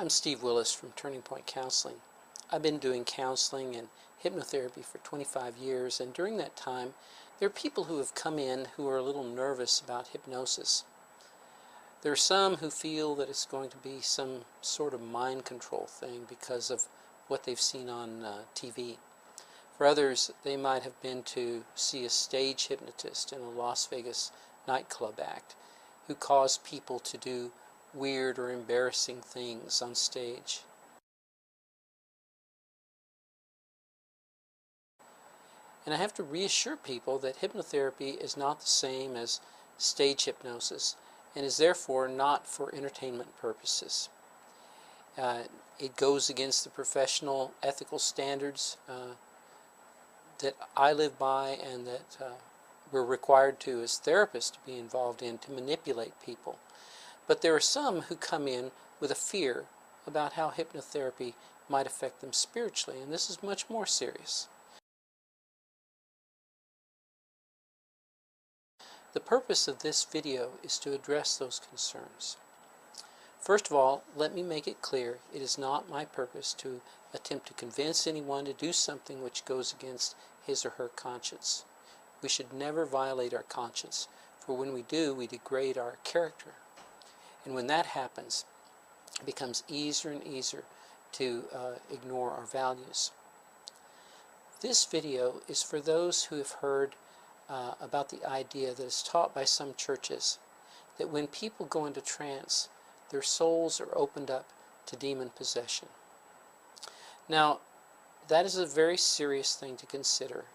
I'm Steve Willis from Turning Point Counseling. I've been doing counseling and hypnotherapy for 25 years, and during that time there are people who have come in who are a little nervous about hypnosis. There are some who feel that it's going to be some sort of mind control thing because of what they've seen on TV. For others, they might have been to see a stage hypnotist in a Las Vegas nightclub act who caused people to do weird or embarrassing things on stage. And I have to reassure people that hypnotherapy is not the same as stage hypnosis and is therefore not for entertainment purposes. It goes against the professional ethical standards that I live by and that we're required to as therapists to be involved in to manipulate people. But there are some who come in with a fear about how hypnotherapy might affect them spiritually, and this is much more serious. The purpose of this video is to address those concerns. First of all, let me make it clear it is not my purpose to attempt to convince anyone to do something which goes against his or her conscience. We should never violate our conscience, for when we do, we degrade our character. And when that happens, it becomes easier and easier to ignore our values. This video is for those who have heard about the idea that is taught by some churches that when people go into trance, their souls are opened up to demon possession. Now, that is a very serious thing to consider,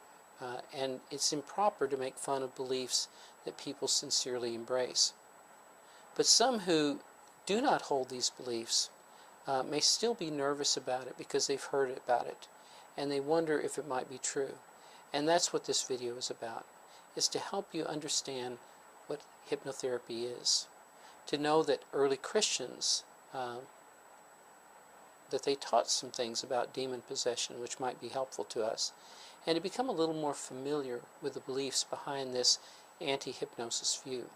and it's improper to make fun of beliefs that people sincerely embrace. But some who do not hold these beliefs may still be nervous about it because they've heard about it, and they wonder if it might be true. And that's what this video is about. Is to help you understand what hypnotherapy is. To know that early Christians, that they taught some things about demon possession which might be helpful to us. And to become a little more familiar with the beliefs behind this anti-hypnosis view.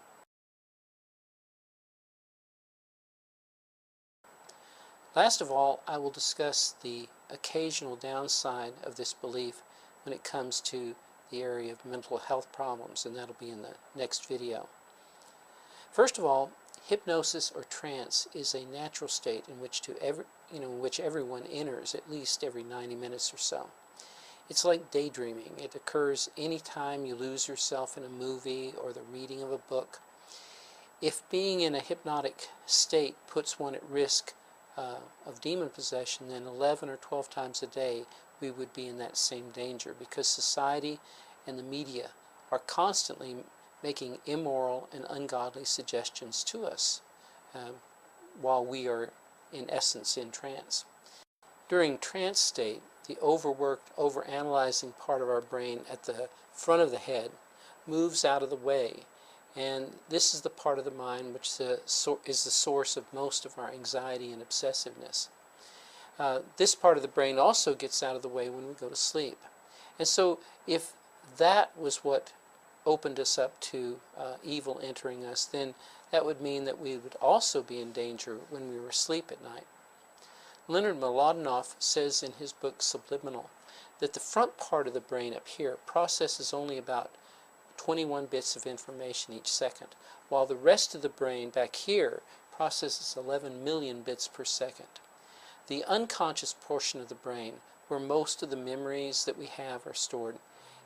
Last of all, I will discuss the occasional downside of this belief when it comes to the area of mental health problems, and that'll be in the next video. First of all, hypnosis or trance is a natural state in which everyone enters at least every 90 minutes or so. It's like daydreaming. It occurs anytime you lose yourself in a movie or the reading of a book. If being in a hypnotic state puts one at risk of demon possession, then 11 or 12 times a day we would be in that same danger, because society and the media are constantly making immoral and ungodly suggestions to us while we are in essence in trance. During trance state, the overworked, overanalyzing part of our brain at the front of the head moves out of the way, and this is the part of the mind which is the source of most of our anxiety and obsessiveness. This part of the brain also gets out of the way when we go to sleep. And so if that was what opened us up to evil entering us, then that would mean that we would also be in danger when we were asleep at night. Leonard Mlodinow says in his book Subliminal that the front part of the brain up here processes only about 21 bits of information each second, while the rest of the brain back here processes 11 million bits per second. The unconscious portion of the brain, where most of the memories that we have are stored,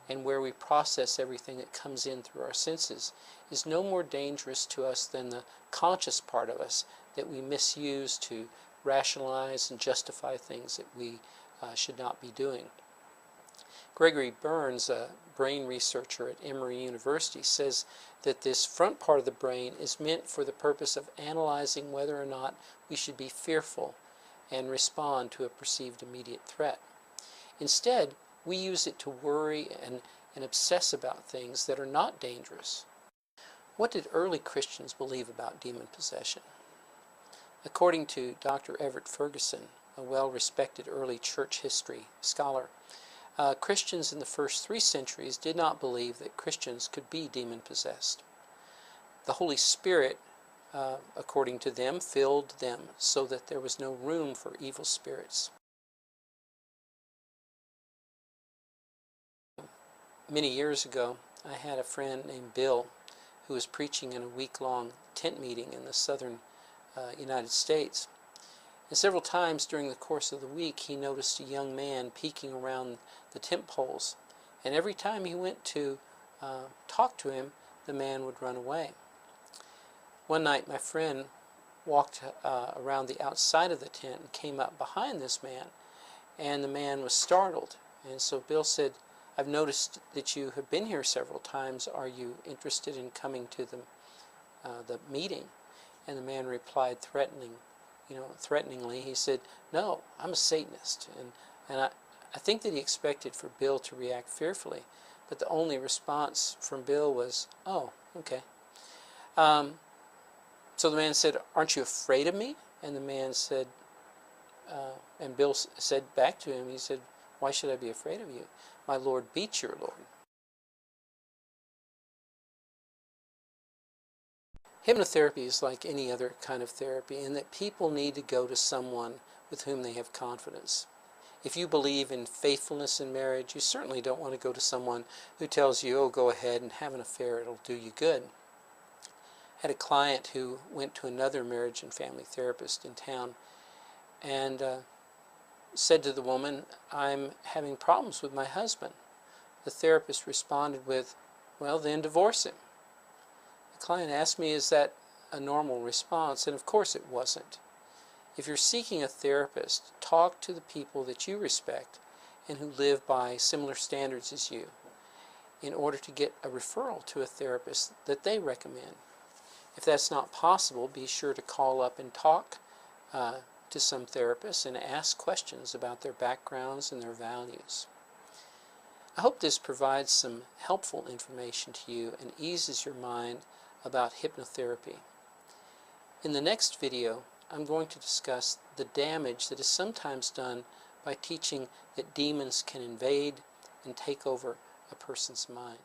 and where we process everything that comes in through our senses, is no more dangerous to us than the conscious part of us that we misuse to rationalize and justify things that we should not be doing. Gregory Burns, a brain researcher at Emory University, says that this front part of the brain is meant for the purpose of analyzing whether or not we should be fearful and respond to a perceived immediate threat. Instead, we use it to worry and obsess about things that are not dangerous. What did early Christians believe about demon possession? According to Dr. Everett Ferguson, a well-respected early church history scholar, Christians in the first 3 centuries did not believe that Christians could be demon-possessed. The Holy Spirit according to them, filled them so that there was no room for evil spirits. Many years ago, I had a friend named Bill who was preaching in a week-long tent meeting in the southern United States. And several times during the course of the week, he noticed a young man peeking around the tent poles. And every time he went to talk to him, the man would run away. One night, my friend walked around the outside of the tent and came up behind this man, and the man was startled. And so Bill said, "I've noticed that you have been here several times. Are you interested in coming to the meeting?" And the man replied threateningly. He said, "No, I'm a Satanist." And I think that he expected for Bill to react fearfully, but the only response from Bill was, "Oh, okay." So the man said, "Aren't you afraid of me?" And the man said, and Bill said back to him, he said, "Why should I be afraid of you? My Lord beats your Lord." Hypnotherapy is like any other kind of therapy in that people need to go to someone with whom they have confidence. If you believe in faithfulness in marriage, you certainly don't want to go to someone who tells you, "Oh, go ahead and have an affair, it'll do you good." I had a client who went to another marriage and family therapist in town and said to the woman, "I'm having problems with my husband." The therapist responded with, "Well, then divorce him." The client asked me, "Is that a normal response?" And of course it wasn't. If you're seeking a therapist, talk to the people that you respect and who live by similar standards as you in order to get a referral to a therapist that they recommend. If that's not possible, be sure to call up and talk to some therapists and ask questions about their backgrounds and their values. I hope this provides some helpful information to you and eases your mind about hypnotherapy. In the next video, I'm going to discuss the damage that is sometimes done by teaching that demons can invade and take over a person's mind.